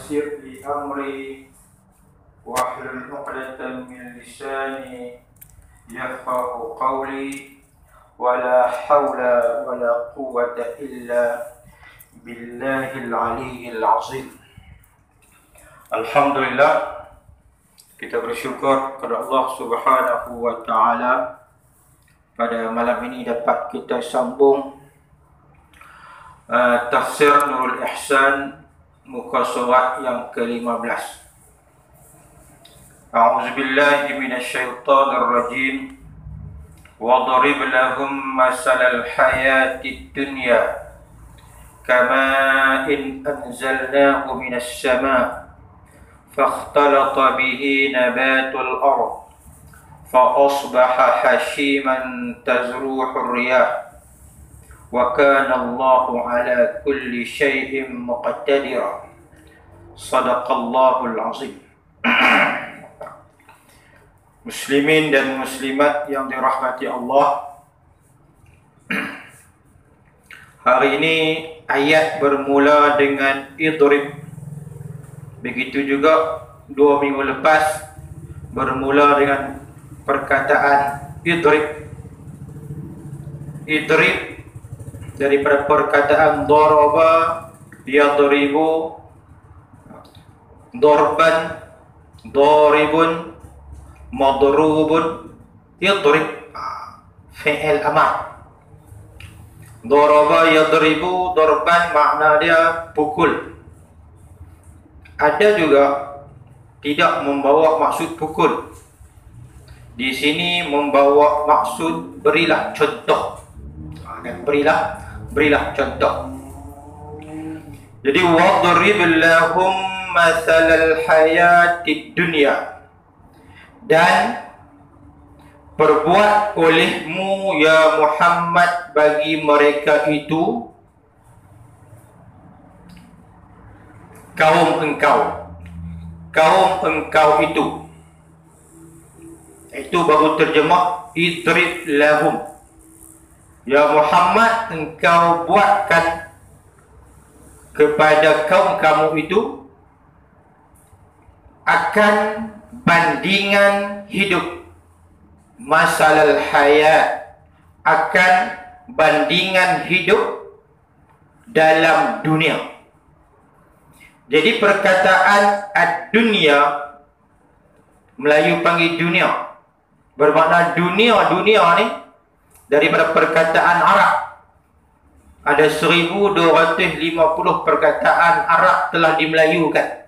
ويسر لي أمري واحلل عقدة من لساني يفقه قولي ولا حول ولا قوة إلا بالله العلي العظيم. Alhamdulillah, kita bersyukur kepada Allah Subhanahu wa taala pada malam ini dapat kita sambung tafsir Nurul Ihsan muka surat yang ke-15. A'udzubillahi minasyaitonir rajim. Wadrib lahum masalal hayatid dunya kama in anzalnahu minas sama' fakhtalata bihi nabatul ard fa asbaha hashiman tazruhu riyah wa kana Allahu ala kulli syai'in muqtadira. Sadaqallahul azim. Muslimin dan muslimat yang dirahmati Allah, hari ini ayat bermula dengan idrib. Begitu juga 2 minggu lepas bermula dengan perkataan idrib. Idrib daripada perkataan daraba yadribu, darban, daribun, madrubun, yadrib, fi'il amar. Daraba yadribu, darban makna dia pukul. Ada juga tidak membawa maksud pukul. Di sini membawa maksud berilah contoh. Dan berilah contoh. Jadi wadrib lahum mathalal hayatid dunya, dan perbuat olehmu ya Muhammad bagi mereka itu kaum engkau itu baru terjemah idrib lahum. Ya Muhammad, engkau buatkan kepada kaum kamu itu akan bandingan hidup, masalal hayat, akan bandingan hidup dalam dunia. Jadi perkataan ad-dunya, Melayu panggil dunia, bermakna dunia. Dunia ni daripada perkataan Arab. Ada 1250 perkataan Arab telah dimelayukan.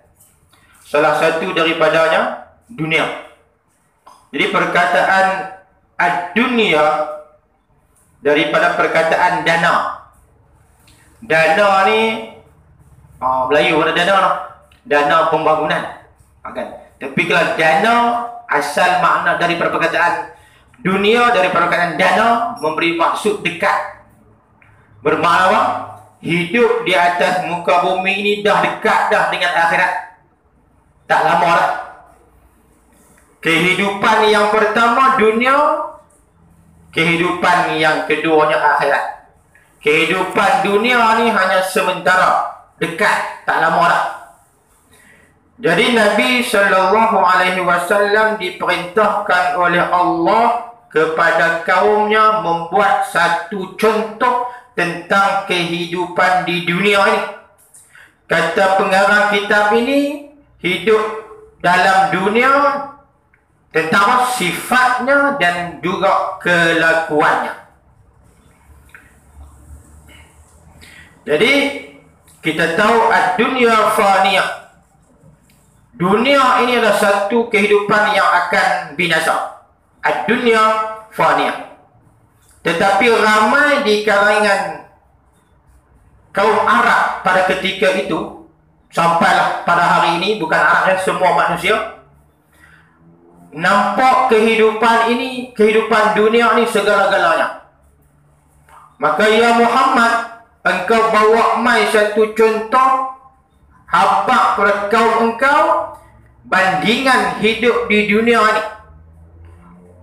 Salah satu daripadanya dunia. Jadi perkataan ad-dunya daripada perkataan dana. Dana ni Melayu ada dana no? Dana pembangunan. Kan? Tapi kalau dana asal makna daripada perkataan dunia, daripada perkataan dana, memberi maksud dekat. Bermakna apa? Hidup di atas muka bumi ini dah dekat dah dengan akhirat. Tak lama dah. Kehidupan yang pertama dunia, kehidupan yang keduanya akhirat. Kehidupan dunia ni hanya sementara, dekat, tak lama dah. Jadi Nabi SAW diperintahkan oleh Allah kepada kaumnya membuat satu contoh tentang kehidupan di dunia ini. Kata pengarang kitab ini, hidup dalam dunia tentang apa? Sifatnya dan juga kelakuannya. Jadi kita tahu ad-dunya faniyah. Dunia ini adalah satu kehidupan yang akan binasa. Ad-dunya faniyah. Tetapi ramai di kalangan kaum Arab pada ketika itu, sampailah pada hari ini, bukan Arabnya, semua manusia, nampak kehidupan ini, kehidupan dunia ini segala-galanya. Maka ya Muhammad, engkau bawa mai satu contoh habaq pada kaum engkau bandingan hidup di dunia ini.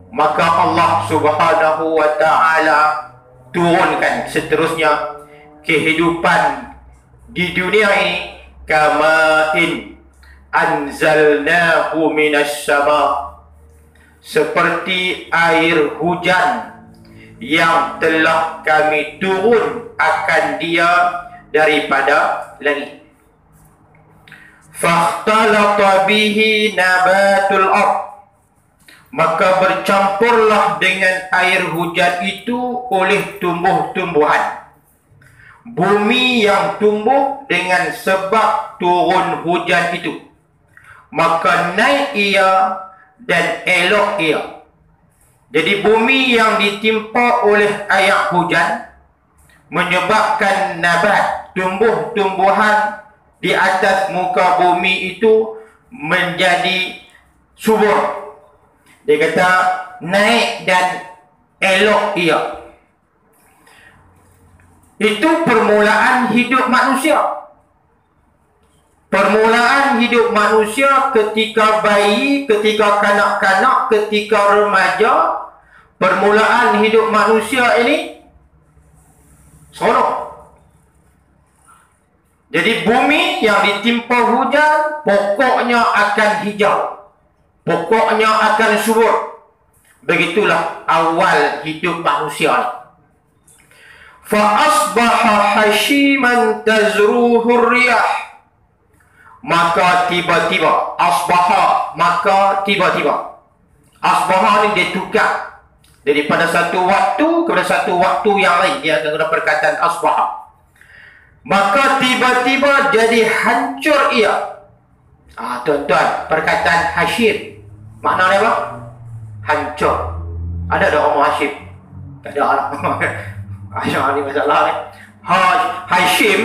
Maka Allah Subhanahu wa taala turunkan seterusnya kehidupan di dunia ini kama'in anzalnahu minas sama, seperti air hujan yang telah kami turun akan dia daripada langit. Fakhtalata bihi nabatul ardh, maka bercampurlah dengan air hujan itu oleh tumbuh-tumbuhan. Bumi yang tumbuh dengan sebab turun hujan itu, maka naik ia dan elok ia. Jadi bumi yang ditimpa oleh air hujan menyebabkan nabat, tumbuh-tumbuhan di atas muka bumi itu menjadi subur. Dia kata naik dan elok ia. Itu permulaan hidup manusia. Permulaan hidup manusia ketika bayi, ketika kanak-kanak, ketika remaja. Permulaan hidup manusia ini seronok. Jadi bumi yang ditimpa hujan, pokoknya akan hijau, pokoknya akan subur. Begitulah awal hidup manusia ini. Fa asbaha hashiman tazruhu riyah, maka tiba-tiba, asbaha, maka tiba-tiba. Asbaha ni dia tukar daripada satu waktu kepada satu waktu yang lain. Dia akan guna perkataan asbaha. Maka tiba-tiba jadi hancur ia. Tuan-tuan, perkataan hashim maknanya apa? Hancur. Ada tak orang hashim? Tak ada lah. Ini masalah ni. Hashim,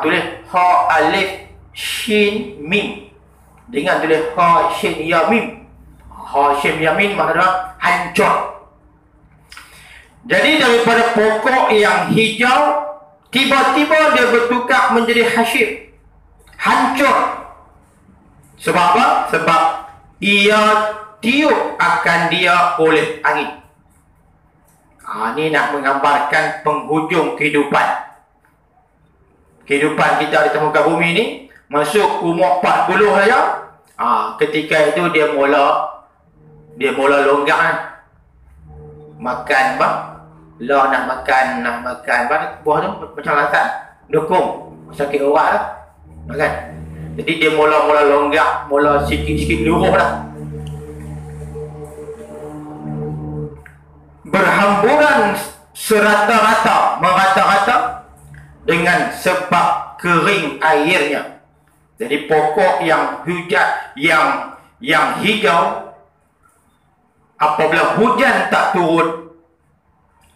tulis ha alif shin mim. Dengan tulis ha shin ya mim. Ha shin ya mim maknanya hancur. Jadi daripada pokok yang hijau, tiba-tiba dia bertukar menjadi hashim, hancur. Sebab apa? Sebab ia tiup akan dia oleh angin. Ini nak menggambarkan penghujung kehidupan. Kehidupan kita di muka bumi ni masuk umur 40 saja. Ketika itu dia mula longgak kan. Makan apa? Lah nak makan apa? Buah tu macam lasan, dukung sakit urat lah. Makan. Jadi dia mula longgak, mula sikit-sikit luruh lah. Berhamburan serata-rata, merata-rata dengan sebab kering airnya. Jadi pokok yang hujan, yang hijau, apabila hujan tak turun,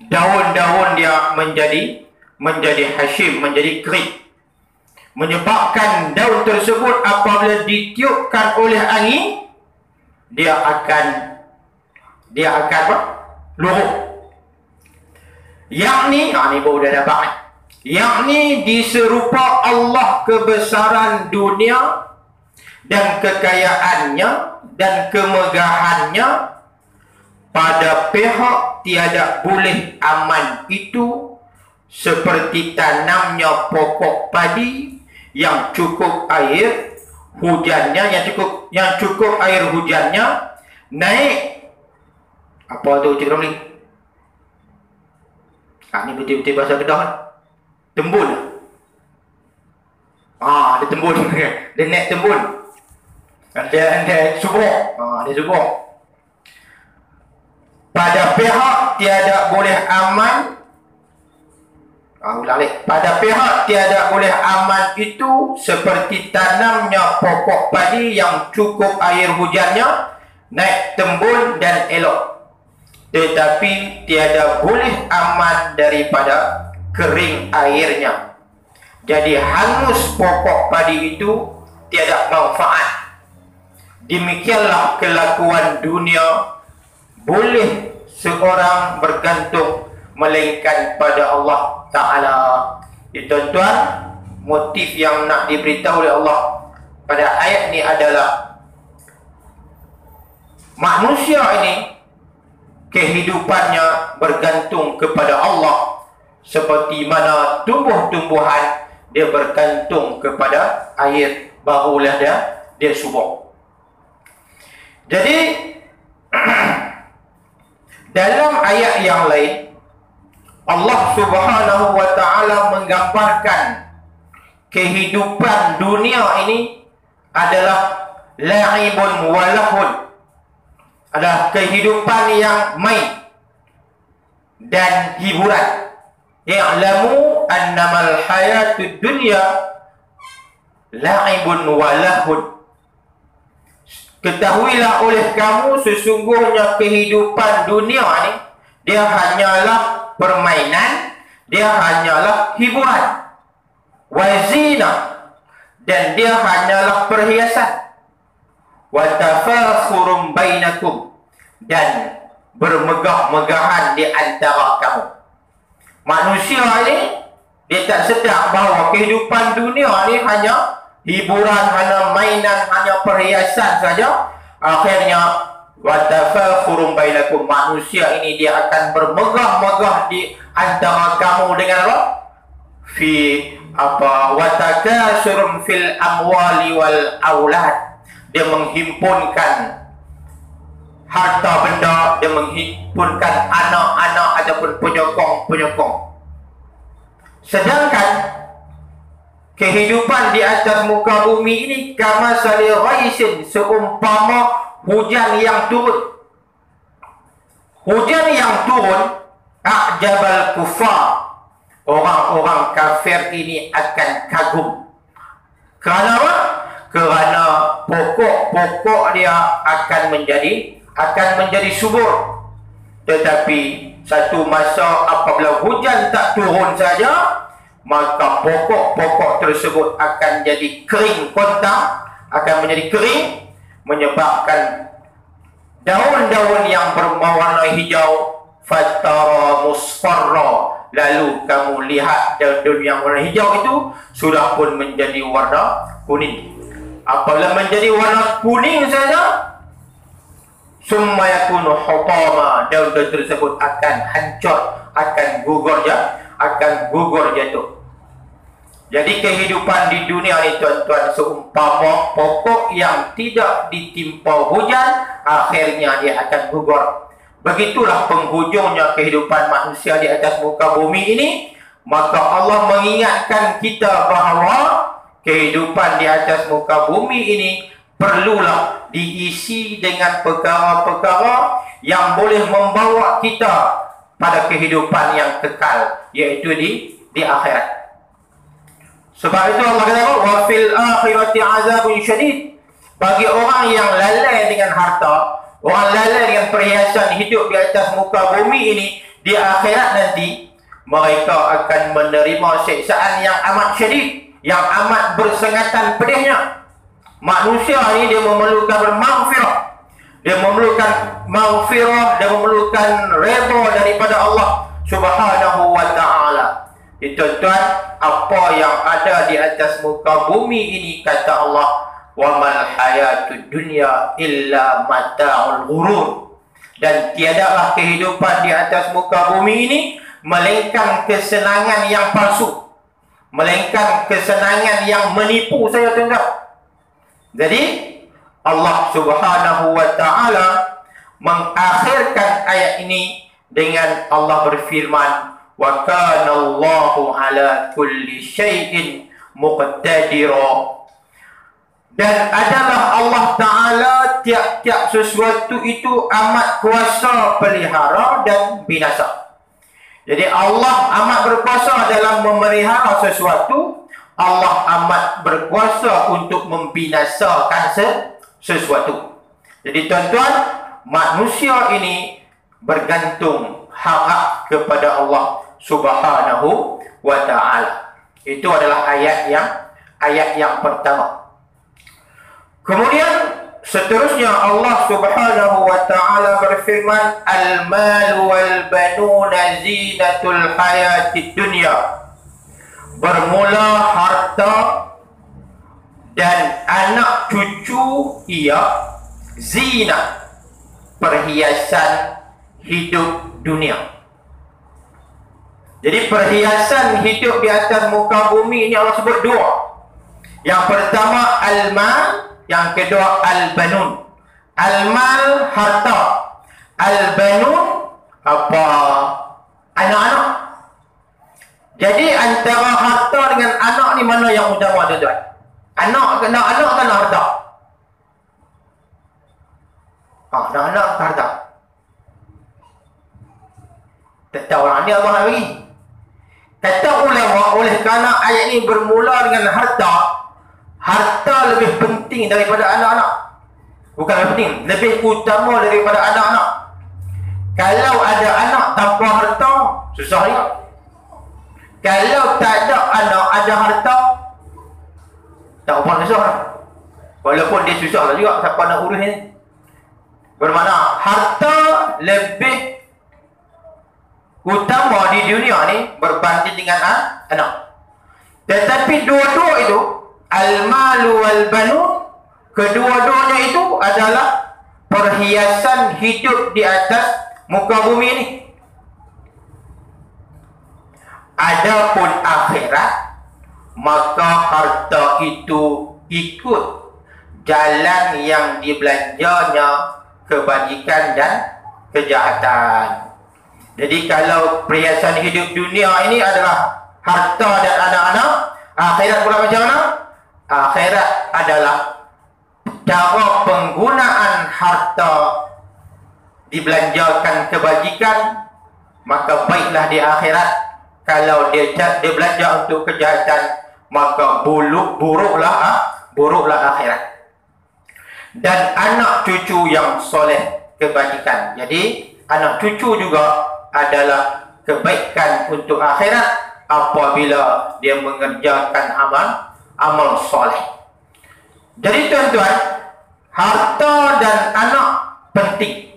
daun-daun dia menjadi hashim, menjadi kering. Menyebabkan daun tersebut apabila ditiupkan oleh angin, dia akan apa? Luruh. Yakni, ni baru dah dapat. Yakni diserupa Allah kebesaran dunia dan kekayaannya dan kemegahannya, pada pihak tiada boleh aman itu seperti tanamnya pokok padi yang cukup air hujannya, yang cukup air hujannya naik. Apa tu Cik Romli? Ni betul-betul bahasa Kedah kan? Tembun. Dia tembun. Dia naik tembun. Dia subur. Dia subur. Pada pihak tiada boleh aman. Ulang balik. Pada pihak tiada boleh aman itu seperti tanamnya pokok padi yang cukup air hujannya naik tembun dan elok. Tetapi tiada boleh aman daripada kering airnya. Jadi hangus pokok padi itu tiada manfaat. Demikianlah kelakuan dunia. Boleh seorang bergantung melainkan pada Allah Ta'ala. Tuan-tuan, motif yang nak diberitahu oleh Allah pada ayat ini adalah manusia ini kehidupannya bergantung kepada Allah, seperti mana tumbuh-tumbuhan dia bergantung kepada air, barulah dia subur. Jadi dalam ayat yang lain Allah Subhanahu wa taala menggambarkan kehidupan dunia ini adalah la'ibun wa lahun, adalah kehidupan yang main dan hiburan. Ya'lamu annamal hayatud dunya la'ibun wa lahun. Ketahuilah oleh kamu sesungguhnya kehidupan dunia ni dia hanyalah permainan, dia hanyalah hiburan. Wa zina, dan dia hanyalah perhiasan. Wa tafakhurum bainakum, dan bermegah-megahan di antara kamu. Manusia ini dia tak sedar bahawa kehidupan dunia ni hanya hiburan, hanya mainan, hanya perhiasan saja. Akhirnya wa tafakhurum bainakum, manusia ini dia akan bermegah-megah di antara kamu dengan apa? Wa takasurum fil amwali wal aulad, dia menghimpunkan harta benda, dia menghimpunkan anak-anak ataupun penyokong-penyokong. Sedangkan kehidupan di atas muka bumi ini kama sali ghaisin, seumpama hujan yang turun. Hujan yang turun a'jabal kufar, orang-orang kafir ini akan kagum. Kerana apa? Kerana pokok-pokok dia akan menjadi subur. Tetapi satu masa apabila hujan tak turun saja, maka pokok-pokok tersebut akan jadi kering kontang, akan menjadi kering, menyebabkan daun-daun yang berwarna hijau fatara musfarra, lalu kamu lihat daun-daun yang warna hijau itu sudah pun menjadi warna kuning. Apabila menjadi warna kuning saja, summa yakunu hutama, daun-daun tersebut akan hancur, akan gugur jatuh. Jadi kehidupan di dunia ini tuan-tuan seumpama pokok yang tidak ditimpa hujan, akhirnya dia akan gugur. Begitulah penghujungnya kehidupan manusia di atas muka bumi ini. Maka Allah mengingatkan kita bahawa kehidupan di atas muka bumi ini perlulah diisi dengan perkara-perkara yang boleh membawa kita pada kehidupan yang kekal, iaitu di akhirat. Sebab itu Allah kata, wa fil akhirati azabun syadid, bagi orang yang lalai dengan harta, orang lalai dengan perhiasan hidup di atas muka bumi ini, di akhirat nanti mereka akan menerima siksaan yang amat syadid, yang amat bersengatan pedihnya. Manusia ini dia memerlukan bermaghfirah, dia memerlukan maghfirah, dia memerlukan redha daripada Allah Subhanahu wa taala. Tuan-tuan, apa yang ada di atas muka bumi ini, kata Allah, wa mal hayatud dunya illa mata'ul ghurur, dan tiadalah kehidupan di atas muka bumi ini melainkan kesenangan yang palsu, melainkan kesenangan yang menipu saya, tuan-tuan. Jadi Allah Subhanahu wa taala mengakhirkan ayat ini dengan Allah berfirman, wa kana Allahu ala kulli syai'in muqtadira, dan adalah Allah Ta'ala tiap-tiap sesuatu itu amat kuasa pelihara dan binasa. Jadi Allah amat berkuasa dalam memelihara sesuatu, Allah amat berkuasa untuk membinasakan sesuatu. Jadi tuan-tuan, manusia ini bergantung harap kepada Allah Subhanahu wa ta'ala. Itu adalah ayat yang pertama. Kemudian seterusnya Allah Subhanahu wa ta'ala berfirman, al-mal wal banuna zinatul hayatid dunya. Bermula harta dan anak cucu ia zina, perhiasan hidup dunia. Jadi perhiasan hidup di atas muka bumi ini Allah sebut dua. Yang pertama al-mal, yang kedua al-banun. Al-mal harta, al-banun apa? Anak-anak. Jadi antara harta dengan anak ni mana yang utama, tuan-tuan? Anak kena harta. Anak harta. Tak tahu orang ni Allah nak bagi. Kata ulama, oleh kerana ayat ini bermula dengan harta, harta lebih penting daripada anak-anak. Bukan lebih penting, lebih utama daripada anak-anak. Kalau ada anak tanpa harta, susah juga. Kalau tak ada anak, ada harta, tak apa susah. Walaupun dia susah juga, siapa nak urus ni. Bermakna harta lebih utama di dunia ni berbanding dengan anak. Tetapi dua-dua itu, al-malu wal-banun, kedua-duanya itu adalah perhiasan hidup di atas muka bumi ini. Adapun akhirat, maka harta itu ikut jalan yang dibelanjanya kebajikan dan kejahatan. Jadi kalau perhiasan hidup dunia ini adalah harta dan anak-anak, akhirat pula macam mana? Akhirat adalah cara penggunaan harta dibelanjakan kebajikan, maka baiklah di akhirat. Kalau dia belanja untuk kejahatan, maka buruklah akhirat. Dan anak cucu yang soleh kebajikan. Jadi anak cucu juga adalah kebaikan untuk akhirat apabila dia mengerjakan amal soleh. Jadi tuan-tuan, harta dan anak penting.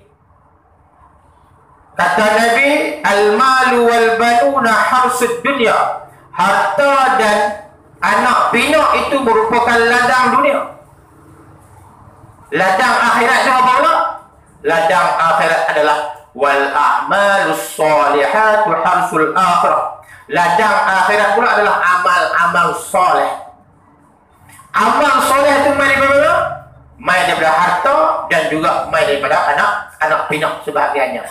Kata Nabi, al-malu wal-banuna harsud dunya. Harta dan anak pinak itu merupakan ladang dunia. Ladang akhirat itu apa pula? Ladang akhirat adalah wal a'malus solihatu harsul akhirah. Ladang akhirat pula adalah amal-amal soleh. Amal soleh itu main daripada mana? Main daripada harta dan juga main daripada anak pinak sebahagiannya.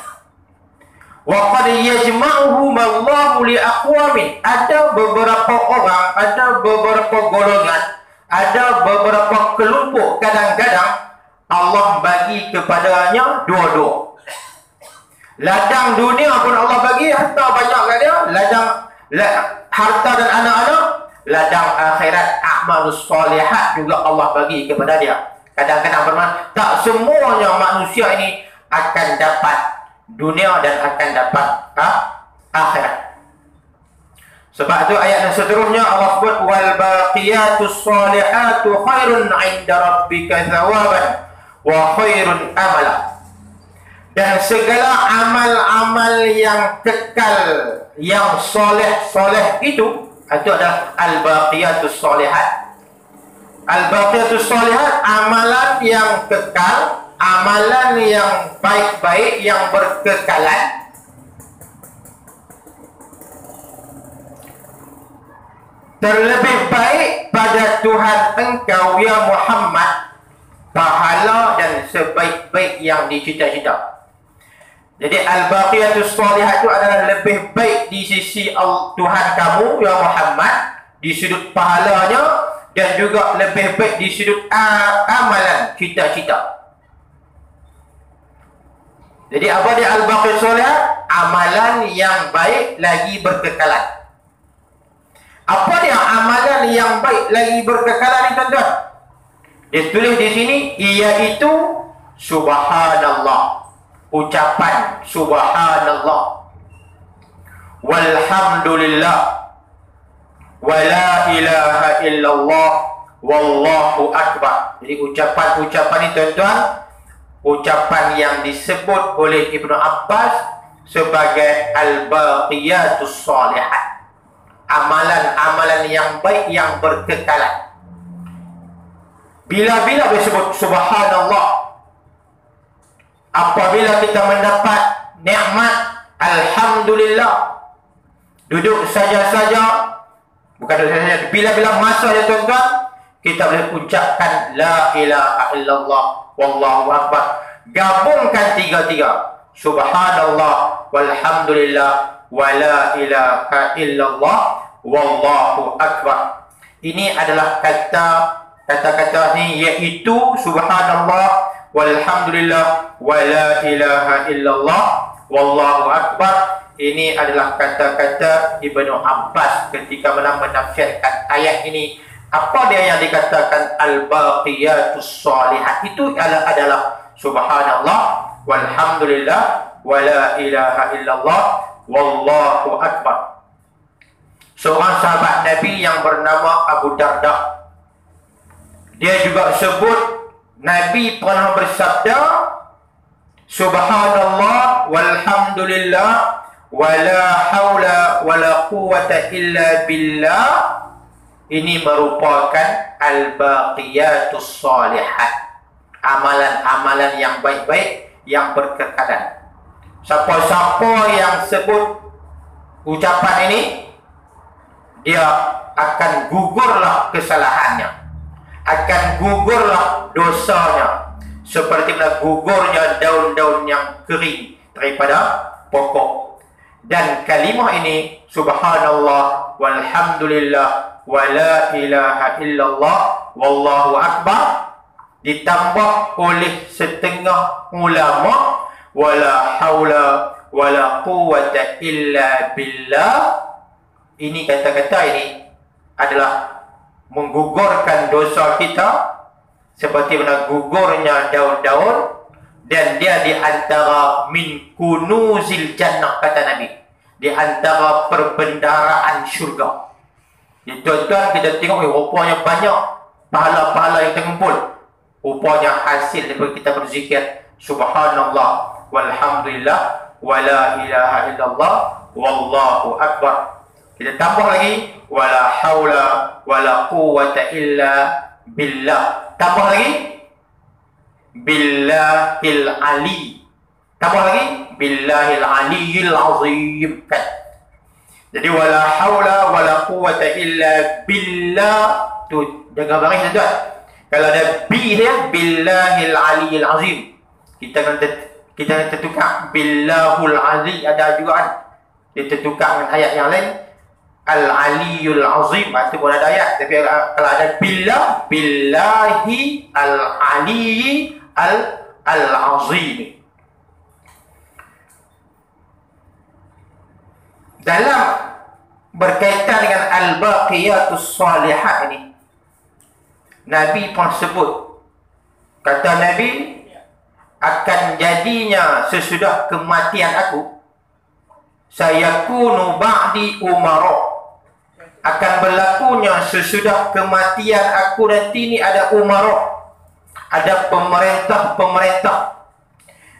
Wa qad yajma'uhum Allahu li aqwamin. Ada beberapa orang, ada beberapa golongan, ada beberapa kelompok, kadang-kadang Allah bagi kepadanya dua-dua. Ladang dunia pun Allah bagi, harta banyak kat dia, harta dan anak-anak. Ladang akhirat, amalus solihat juga Allah bagi kepada dia. Kadang-kadang bermakna tak semuanya manusia ini akan dapat dunia dan akan dapat akhirat. Sebab itu ayat yang seterusnya Allah sebut wal baqiyatus solihatu khairun 'inda rabbika thawaban wa khairun amala. Dan segala amal-amal yang kekal, yang soleh itu adalah al-baqiyatus solihat. Al-baqiyatus solihat, amalan yang kekal, amalan yang baik-baik, yang berkekalan. Terlebih baik pada Tuhan engkau ya Muhammad pahala dan sebaik-baik yang dicita-cita. Jadi al-baqiyatus solihat itu adalah lebih baik di sisi Tuhan kamu ya Muhammad, di sudut pahalanya, dan juga lebih baik di sudut amalan cita-cita. Jadi apa dia al-baqiyatus solihat? Amalan yang baik lagi berkekalan. Apa dia amalan yang baik lagi berkekalan ni tuan-tuan? Dia tulis di sini, iaitu subhanallah. Ucapan subhanallah, walhamdulillah, wala ilaha illallah, wallahu akbar. Jadi ucapan-ucapan ini tuan-tuan, ucapan yang disebut oleh Ibnu Abbas sebagai al-baqiyatus solihat. Amalan-amalan yang baik yang berkekalan. Bila-bila disebut subhanallah, apabila kita mendapat nikmat, alhamdulillah. Duduk saja-saja, bukan duduk saja, bila-bila masa ya tuan-tuan, kita boleh ucapkan la ilaha illallah wallahu akbar. Gabungkan tiga-tiga. Subhanallah walhamdulillah wa la ilaha illallah wallahu akbar. Ini adalah kata-kata ni, iaitu subhanallah walhamdulillah wa la ilaha illallah wallahu akbar. Ini adalah kata-kata Ibnu Abbas ketika menafsirkan ayat ini. Apa dia yang dikatakan al-baqiyatus shalihat? Itu adalah subhanallah walhamdulillah wa la ilaha illallah wallahu akbar. Seorang sahabat Nabi yang bernama Abu Darda, dia juga sebut Nabi pernah bersabda, subhanallah walhamdulillah wa la haula wa la quwwata illa billah. Ini merupakan al-baqiyatus shalihat, amalan-amalan yang baik-baik yang berkekalan. Siapa-siapa yang sebut ucapan ini, dia akan gugurlah kesalahannya, akan gugurlah dosanya, seperti mana gugurnya daun-daun yang kering daripada pokok. Dan kalimah ini, subhanallah walhamdulillah wa la ilaha illallah wallahu akbar, ditambah oleh setengah ulama wala haula wala quwwata illa billah. Ini kata-kata ini adalah menggugurkan dosa kita seperti mana gugurnya daun-daun, dan dia di antara min kunuzil jannah, kata Nabi, di antara perbendaharaan syurga. Jadi tuan-tuan, kita tengok rupanya banyak pahala-pahala yang terkumpul. Rupanya hasil daripada kita berzikir subhanallah walhamdulillah wa la ilaha illallah wallahu akbar. Kita tambah lagi wala haula wala quwwata illa billah. Tambah lagi billahil ali. Tambah lagi billahil aliyil azim. Jadi wala haula wala quwwata illa billah. Tu jaga baris tuan. Kalau ada bi dia billahil aliyil azim. Kita nak tukar billahul ali, ada juga kan. Kita tukar dengan ayat yang lain al aliyul azim, itu pun ada ayat. Tapi kalau ada billah, billahi al ali al azim. Dalam berkaitan dengan al-baqiyatus shalihat ini, Nabi pun sebut, kata Nabi, akan jadinya sesudah kematian aku, sayakunu ba'di umara, akan berlakunya sesudah kematian aku nanti ini ada umara, ada pemerintah-pemerintah,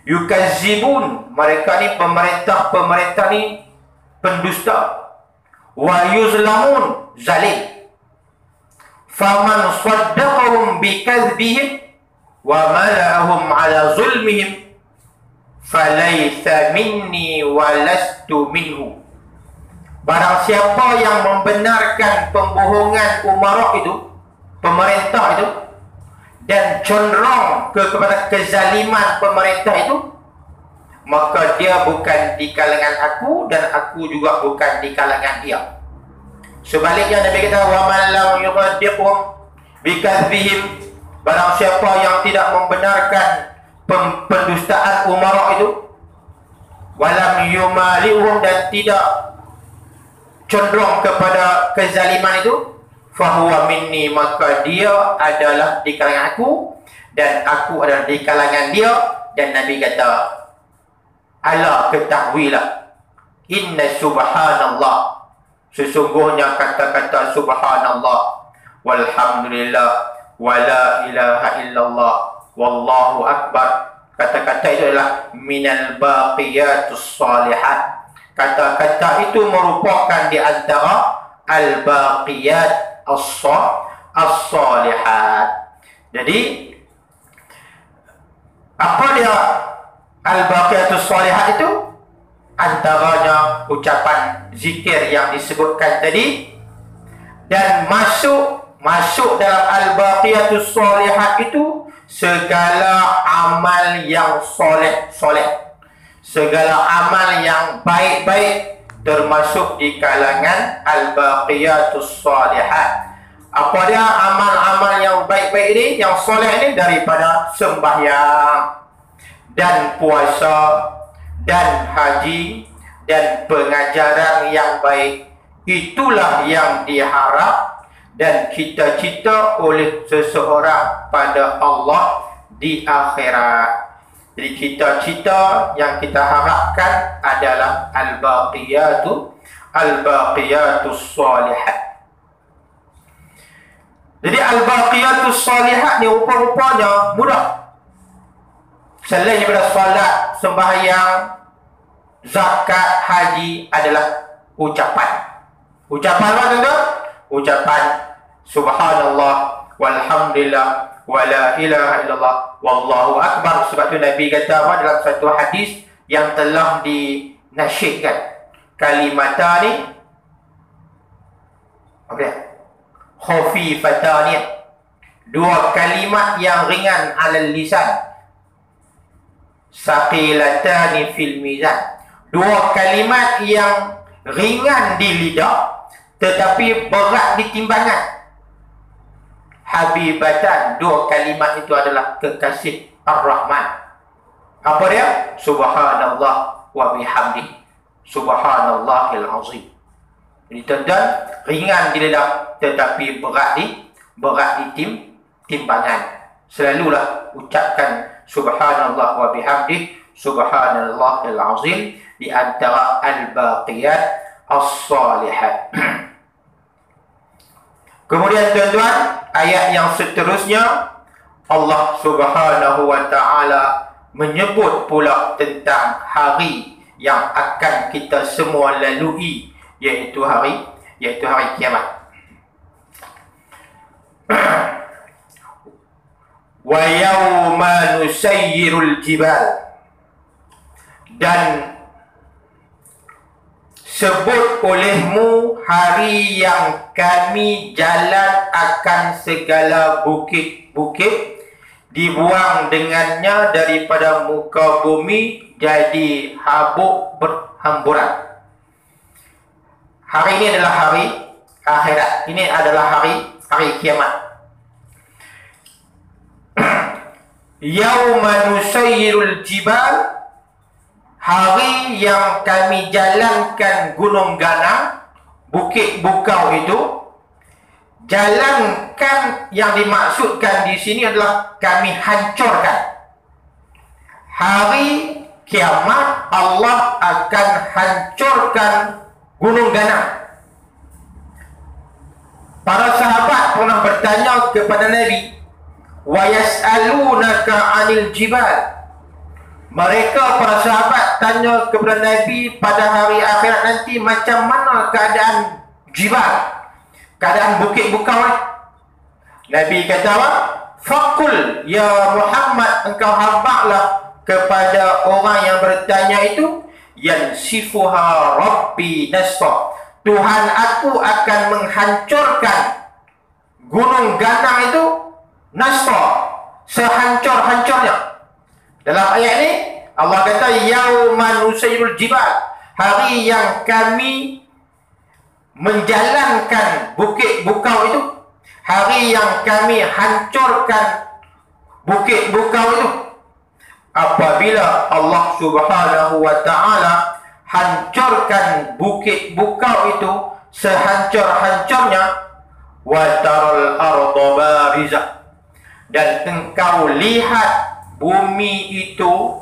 yukazzibun, mereka ni pemerintah ni pendusta, wa yuzlamun, zalim, faman saddaqahum bikadzbihim wa mala'ahum ala zulmihim falaysa minni wa lastu minhu. Barang siapa yang membenarkan pembohongan umara itu, pemerintah itu, dan cenderung kepada kezaliman pemerintah itu, maka dia bukan di kalangan aku dan aku juga bukan di kalangan dia. Sebaliknya Nabi kata wa man lam yusaddiqhum bikadzbihim, barang siapa yang tidak membenarkan pendustaan umara itu, walam yumalihum, dan tidak cenderung kepada kezaliman itu, fahuwa minni, maka dia adalah di kalangan aku dan aku adalah di kalangan dia. Dan Nabi kata, ala ketahuilah, inna subhanallah, sesungguhnya kata-kata subhanallah walhamdulillah wa la ilaha illallah wallahu akbar, kata-kata itu adalah minal baqiyatus shalihat. Kata-kata itu merupakan di antara al-baqiyat as-shalihat. Jadi apa dia al-baqiyatus shalihat itu? antaranya ucapan zikir yang disebutkan tadi. Dan masuk dalam al-baqiyatus shalihat itu segala amal yang soleh. Segala amal yang baik-baik termasuk di kalangan al-baqiyatus shalihat. Apa dia amal-amal yang baik-baik ini, yang soleh ini? Daripada sembahyang dan puasa dan haji dan pengajaran yang baik. Itulah yang diharap dan cita-cita oleh seseorang pada Allah di akhirat. Jadi cita-cita yang kita harapkan adalah al-baqiyatus shalihat. Jadi al-baqiyatus shalihat ni rupa-rupanya mudah. Selain daripada solat, sembahyang, zakat, haji adalah ucapan. Ucapan apa tuan-tuan? Ucapan subhanallah walhamdulillah wala ilaha illallah wallahu akbar. Sebab tu Nabi kata apa dalam satu hadis yang telah dinasyidkan, kalimatani khafifatani, dua kalimat yang ringan alal lisan, saqilatani fil mizan, dua kalimat yang ringan di lidah tetapi berat di timbangan. Habibatan, dua kalimat itu adalah kekasih Ar-Rahman. Apa dia? Subhanallah wa bihamdi, subhanallahil azim. Jadi tuan-tuan, ringan di lidah tetapi berat di timbangan. Selalulah ucapkan subhanallah wa bihamdi, subhanallahil azim di antara al-baqiyat as-salihat. Kemudian tuan-tuan, ayat yang seterusnya Allah Subhanahu wa taala menyebut pula tentang hari yang akan kita semua lalui, iaitu hari kiamat. Wa yawma nusayyirul jibal, dan sebut olehmu hari yang kami jalan akan segala bukit-bukit, dibuang dengannya daripada muka bumi jadi habuk berhamburan. Hari ini adalah hari akhirat. Ini adalah hari kiamat. Yauma nusayyirul jibal, hari yang kami jalankan gunung ganang, bukit bukau itu. Jalankan yang dimaksudkan di sini adalah kami hancurkan. Hari kiamat Allah akan hancurkan gunung ganang. Para sahabat pernah bertanya kepada Nabi, wa yas'alunaka 'anil jibal. Mereka para sahabat tanya kepada Nabi pada hari akhirat nanti macam mana keadaan jibal, keadaan bukit bukau ni. Nabi kata apa? Faqul ya Muhammad, engkau habaklah kepada orang yang bertanya itu, yansifuha rabbi nasfa, Tuhan aku akan menghancurkan gunung ganang itu nasfa, sehancur-hancurnya. Dalam ayat ini Allah kata yauma nusayyirul jibal, hari yang kami menjalankan bukit bukau itu, hari yang kami hancurkan bukit bukau itu. Apabila Allah Subhanahu wa taala hancurkan bukit bukau itu sehancur-hancurnya, wa taral arda barizah, dan engkau lihat bumi itu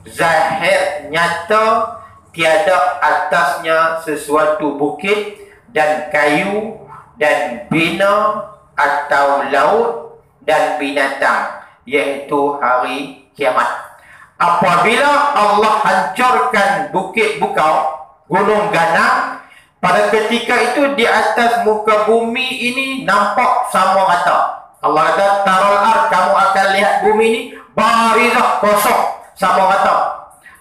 zahir nyata, tiada atasnya sesuatu bukit dan kayu dan bina atau laut dan binatang, iaitu hari kiamat. Apabila Allah hancurkan bukit bukau, gunung ganang, pada ketika itu di atas muka bumi ini nampak sama rata. Allah kata taral ard, kamu akan lihat bumi ini barizah, kosong, sama rata.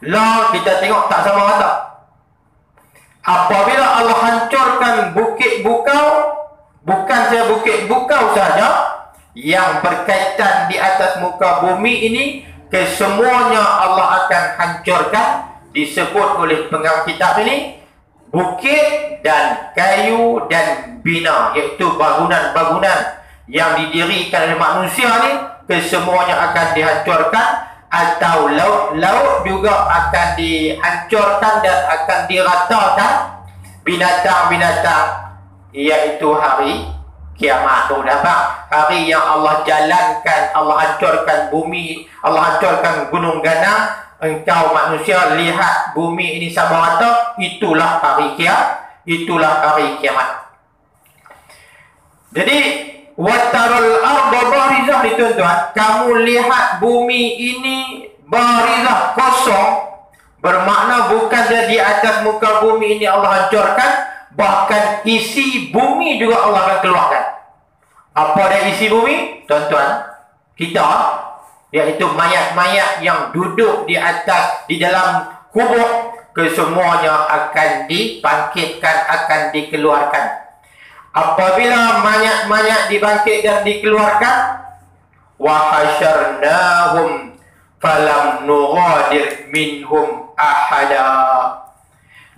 Lah kita tengok tak sama rata. Apabila Allah hancurkan bukit bukau, bukan saja bukit bukau saja yang berkaitan di atas muka bumi ini, kesemuanya Allah akan hancurkan. Disebut oleh pengarang kitab ini bukit dan kayu dan bina, iaitu bangunan-bangunan yang didirikan oleh manusia ni, kesemuanya akan dihancurkan. Atau laut juga akan dihancurkan dan akan diratakan. Binatang-binatang, iaitu hari kiamat tu dapat. Hari yang Allah jalankan, Allah hancurkan bumi, Allah hancurkan gunung ganang. Engkau manusia lihat bumi ini sama rata, itulah hari kiamat. Itulah hari kiamat. Jadi watarul arda barizah ni tuan-tuan, kamu lihat bumi ini barizah, kosong, bermakna bukan saja di atas muka bumi ini Allah hancurkan, bahkan isi bumi juga Allah akan keluarkan. Apa dia isi bumi? Tuan-tuan, kita, iaitu mayat-mayat yang duduk di atas, di dalam kubur, kesemuanya akan dibangkitkan, akan dikeluarkan. Apabila mayat-mayat dibangkit dan dikeluarkan, wa hasyarnahum falam nughadir minhum ahada,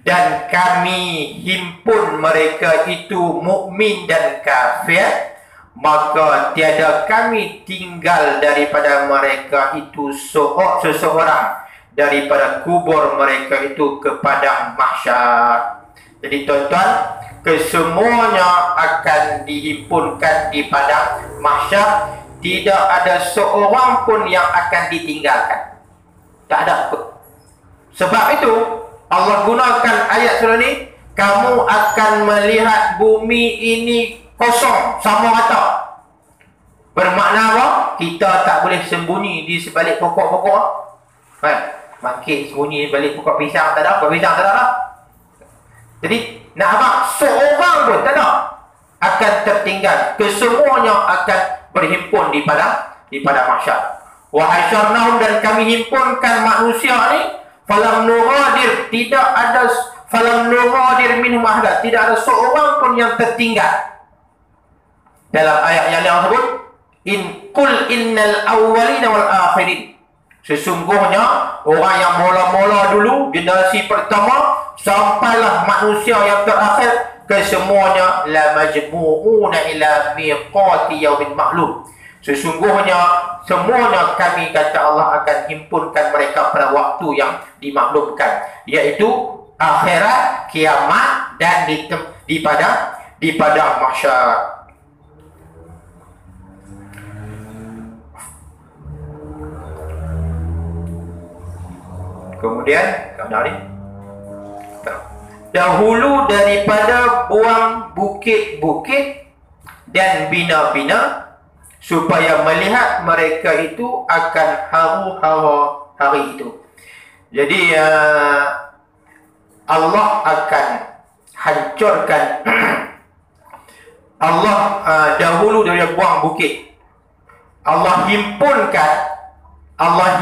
dan kami himpun mereka itu mukmin dan kafir, maka tiada kami tinggal daripada mereka itu seseorang daripada kubur mereka itu ke padang mahsyar. Jadi tuan-tuan, kesemuanya akan dihimpunkan di padang mahsyar. Tidak ada seorang pun yang akan ditinggalkan. Tak ada. Sebab itu Allah gunakan ayat surah ini, kamu akan melihat bumi ini kosong, sama rata. Bermakna apa? Kita tak boleh sembunyi di sebalik pokok-pokok. Kan? Makin sembunyi di balik pokok pisang tak ada, pokok pisang tak ada lah. Jadi nak apa? Seorang pun tak ada akan tertinggal. Kesemuanya akan berhimpun di padang mahsyar. Wa hasyarnahum, dan kami himpunkan manusia ni, falam nughadir, tidak ada, falam nughadir minhum ahada, tidak ada seorang pun yang tertinggal. Dalam ayat yang lain sebut, qul innal awwalina wal akhirin, sesungguhnya orang yang mula-mula dulu, generasi pertama sampailah manusia yang terakhir, kesemuanya la majmu'una ila miqati yaumin ma'lum. Sesungguhnya semuanya kami, kata Allah, akan himpunkan mereka pada waktu yang dimaklumkan, iaitu akhirat, kiamat, dan di padang mahsyar. Kemudian dahulu daripada buang bukit-bukit dan bina-bina, supaya melihat mereka itu akan haru-hara hari itu. Jadi Allah akan hancurkan Allah dahulu dari buang bukit, Allah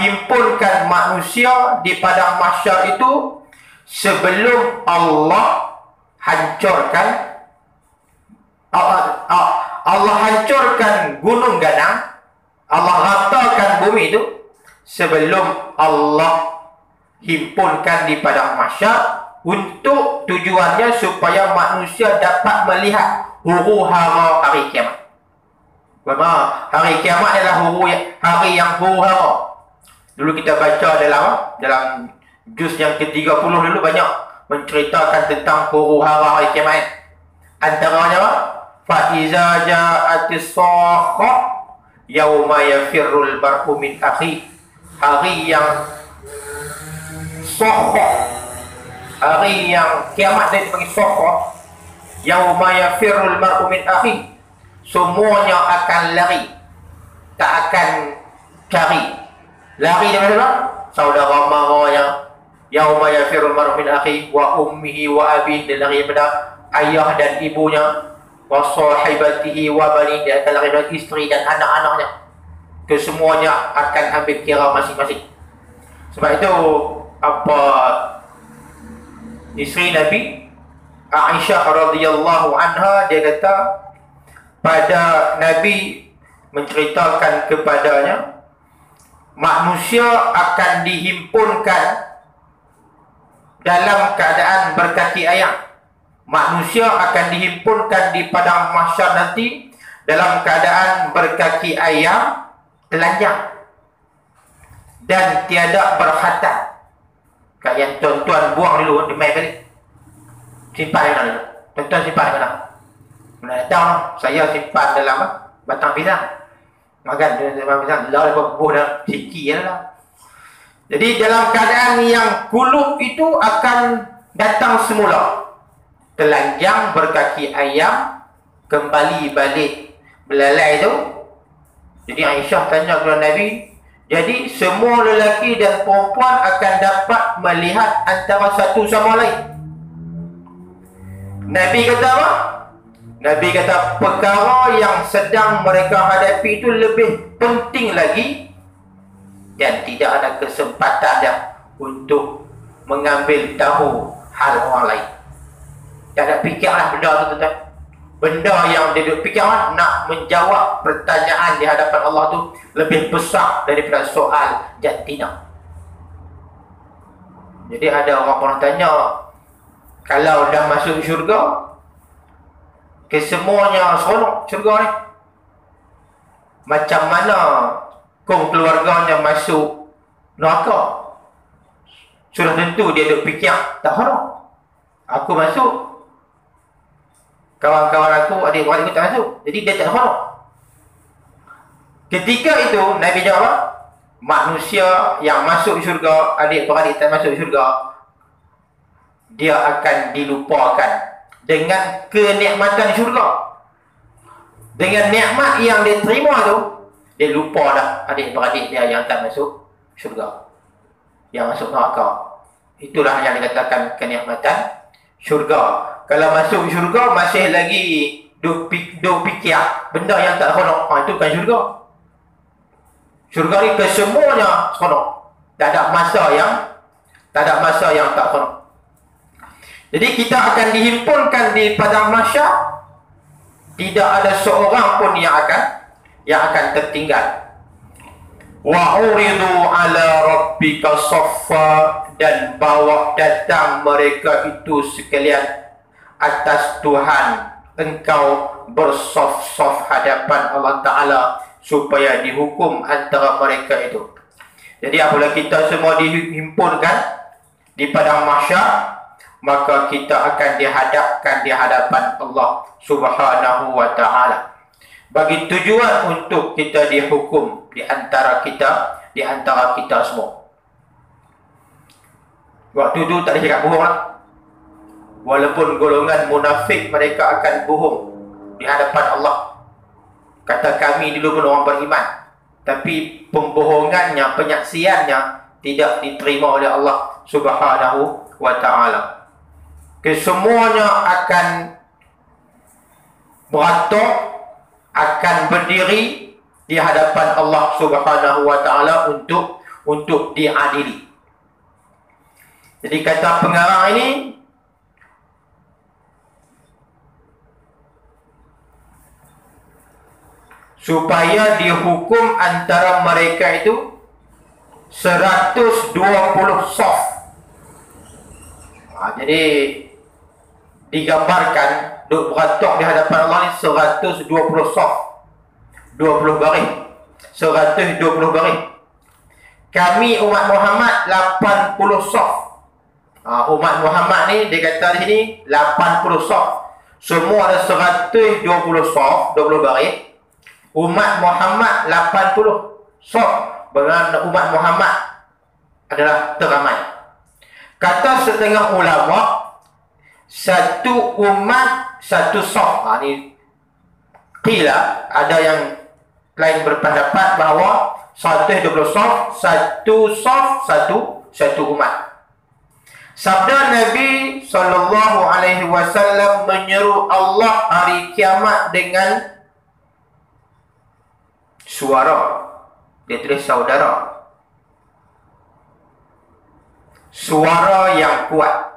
himpunkan manusia di padang mahsyar itu sebelum Allah hancurkan Allah hancurkan gunung ganang, Allah ratakan bumi itu sebelum Allah himpunkan di padang mahsyar, untuk tujuannya supaya manusia dapat melihat huru-hara hari kiamat. Hari kiamat adalah hari yang huru-hara. Dulu kita baca dalam juz yang ke-30 dulu banyak menceritakan tentang huru-hara hari kiamat. Antaranya apa? Fa iza ja'atis sakhah yauma yafirrul mar'u min akhi. Hari yang sakhah, hari yang kiamat dia dipanggil sakhah. Yauma yafirrul mar'u min akhi. Semuanya akan lari, tak akan cari. Lari dari mana? Saudara maranya. Yauma yafirrul mar'u min akhi wa ummihi wa abihi, dia lari daripada ayah dan ibunya. Wa sahibatihi wa bani, dia akan lari dari isteri dan anak-anaknya. Kesemuanya akan ambil kira masing-masing. Sebab itu apa isteri Nabi Aisyah radhiyallahu anha, dia kata pada Nabi menceritakan kepadanya manusia akan dihimpunkan dalam keadaan berkaki ayam. Manusia akan dihimpunkan di padang mahsyar nanti dalam keadaan berkaki ayam, telanjang dan tiada berkhatam. Kat yang tuan-tuan buang dulu, dia main balik. Simpan di mana? Tuan-tuan simpan di mana? Mana datang, saya simpan dalam batang pisang. Makan dalam pisang, lah lepas buah dalam ciki lah. Jadi dalam keadaan yang kulub itu akan datang semula. Telanjang, berkaki ayam, kembali balik belalai itu. Jadi Aisyah tanya kepada Nabi, jadi semua lelaki dan perempuan akan dapat melihat antara satu sama lain. Nabi kata apa? Nabi kata perkara yang sedang mereka hadapi itu lebih penting lagi dan tidak ada kesempatan dah untuk mengambil tahu hal orang lain. Tak ada fikirlah benda tu tuan. Benda yang dia duk fikirkan nak menjawab pertanyaan di hadapan Allah tu lebih besar daripada soal jantina. Jadi ada orang pernah tanya, kalau dah masuk syurga, kesemuanya seronok syurga ni, macam mana kaum keluarganya masuk neraka? Sudah tentu dia duk fikir, tak seronok. Aku masuk, kawan-kawan aku, adik-adik aku tak masuk. Jadi dia tak seronok. Ketika itu Nabi jawab, manusia yang masuk syurga, adik-beradik tak masuk syurga, dia akan dilupakan dengan kenikmatan syurga. Dengan nikmat yang dia terima tu, dia lupa dah adik-beradik dia yang tak masuk syurga, yang masuk neraka. Itulah yang dikatakan kenikmatan syurga. Kalau masuk syurga masih lagi duk fikir benda yang tak seronok, itu kan syurga. Syurga ni kesemuanya seronok. Tak ada masa yang tak seronok. Jadi kita akan dihimpunkan di padang mahsyar, tidak ada seorang pun yang akan tertinggal. Wa uridu ala rabbika saffa, dan bawa datang mereka itu sekalian atas Tuhan engkau bersaf-saf hadapan Allah Ta'ala supaya dihukum antara mereka itu. Jadi apabila kita semua dihimpunkan di padang mahsyar, maka kita akan dihadapkan di hadapan Allah Subhanahu wa Ta'ala bagi tujuan untuk kita dihukum di antara kita semua. Waktu itu tak ada cakap bohong lah. Walaupun golongan munafik mereka akan bohong di hadapan Allah, kata kami dulu pun orang beriman, tapi pembohongannya, penyaksiannya tidak diterima oleh Allah Subhanahu wa Ta'ala. Kesemuanya akan beratur, akan berdiri di hadapan Allah Subhanahu wa Ta'ala untuk diadili. Jadi kata pengarang ini, supaya dihukum antara mereka itu 120 saf. Jadi digambarkan duk beratur di hadapan Allah ni 120 saf, 20 baris, 120 baris. Kami umat Muhammad 80 saf. Umat Muhammad ni dia kata di sini 80 saf. Semua ada 120 saf, 20 baris. Umat Muhammad 80 saf. Bermakna umat Muhammad adalah teramai. Kata setengah ulama, satu umat satu saf. Ni qila, ada yang lain berpendapat bahawa 120 saf, satu umat. Sabda Nabi SAW menyeru Allah hari kiamat dengan suara. Dia tulis saudara. suara yang kuat.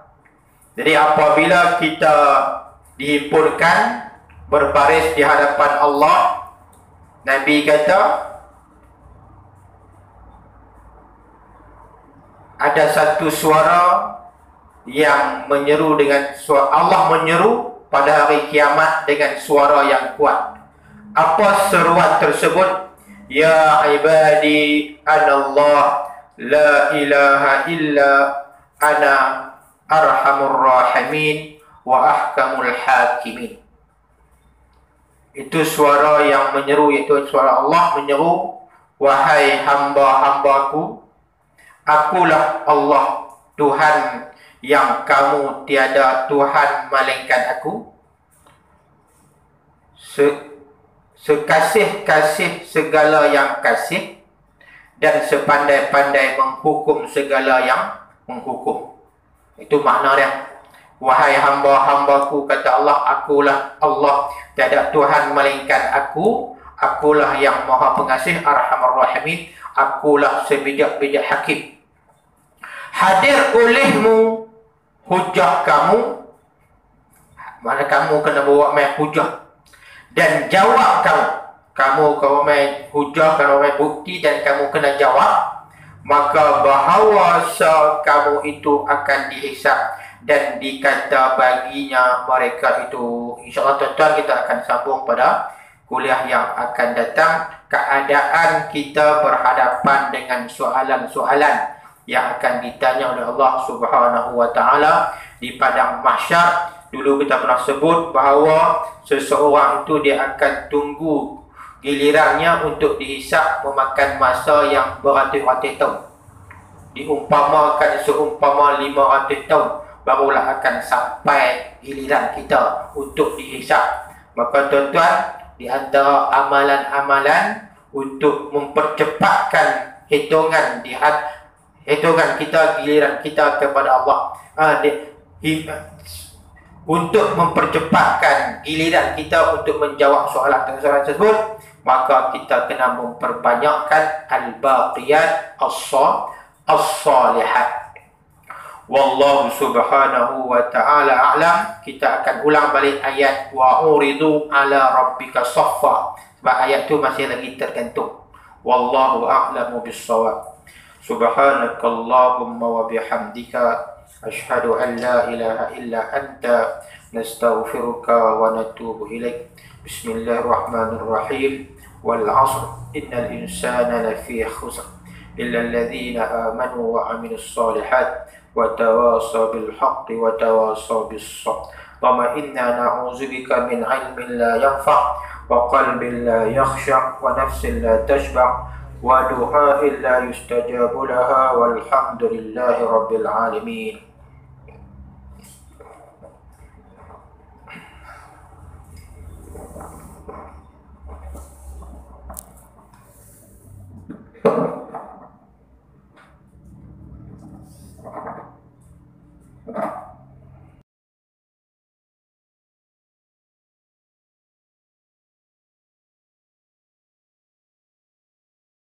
Jadi apabila kita dihimpunkan berbaris di hadapan Allah, Nabi kata ada satu suara yang menyeru dengan suara, Allah menyeru pada hari kiamat dengan suara yang kuat. Apa seruan tersebut? Ya ibadi anallah la ilaha illa ana arhamur rahimin wa ahkamul hakimin. Itu suara yang menyeru, iaitu suara Allah menyeru, wahai hamba-hambaku, akulah Allah, Tuhan yang kamu tiada Tuhan melainkan aku. Sekasih-kasih segala yang kasih, dan sepandai-pandai menghukum segala yang menghukum. Itu makna dia. Wahai hamba-hambaku, kata Allah, akulah Allah, tiada Tuhan melainkan aku. Akulah yang maha pengasih, arhamar rahimin. Akulah sebijak-bijak hakim. Hadir olehmu hujah kamu, mana kamu kena bawa main hujah, dan jawab kamu kalau main hujah, kalau main bukti, dan kamu kena jawab, maka bahawa kamu itu akan dihisap dan dikata baginya mereka itu. InsyaAllah tuan-tuan, kita akan sambung pada kuliah yang akan datang. Keadaan kita berhadapan dengan soalan-soalan yang akan ditanya oleh Allah Subhanahu wa taala di padang mahsyar. Dulu kita pernah sebut bahawa seseorang itu dia akan tunggu gilirannya untuk dihisap memakan masa yang beratus-ratus tahun. Diumpamakan seumpama 500 tahun barulah akan sampai giliran kita untuk dihisap. Maka tuan-tuan, di antara amalan-amalan untuk mempercepatkan hitungan kita, giliran kita kepada Allah, untuk mempercepatkan giliran kita untuk menjawab soalan tersebut, maka kita kena memperbanyakkan al-baqiyat as-salihat. Wallahu subhanahu wa ta'ala a'lam. Kita akan ulang balik ayat wa uridu ala rabbika saffa, sebab ayat tu masih lagi tergantung. Wallahu a'lamu bis-shawab. Subhanakallahumma wa bihamdika ashhadu an la ilaha illa anta nastaghfiruka wa natubu ilaik. Bismillahirrahmanirrahim. Wal 'asr innal insana lafi khusr illa alladhina amanu wa 'amilus shalihat wa tawasaw bil haqqi wa tawasaw bis sabr. Wa inna na'udzu bika min 'ilmin la yanfa' wa qalbin la yakhsha' wa nafsin la tashba' wa du'a'in la yustajabu laha walhamdulillahi rabbil alamin.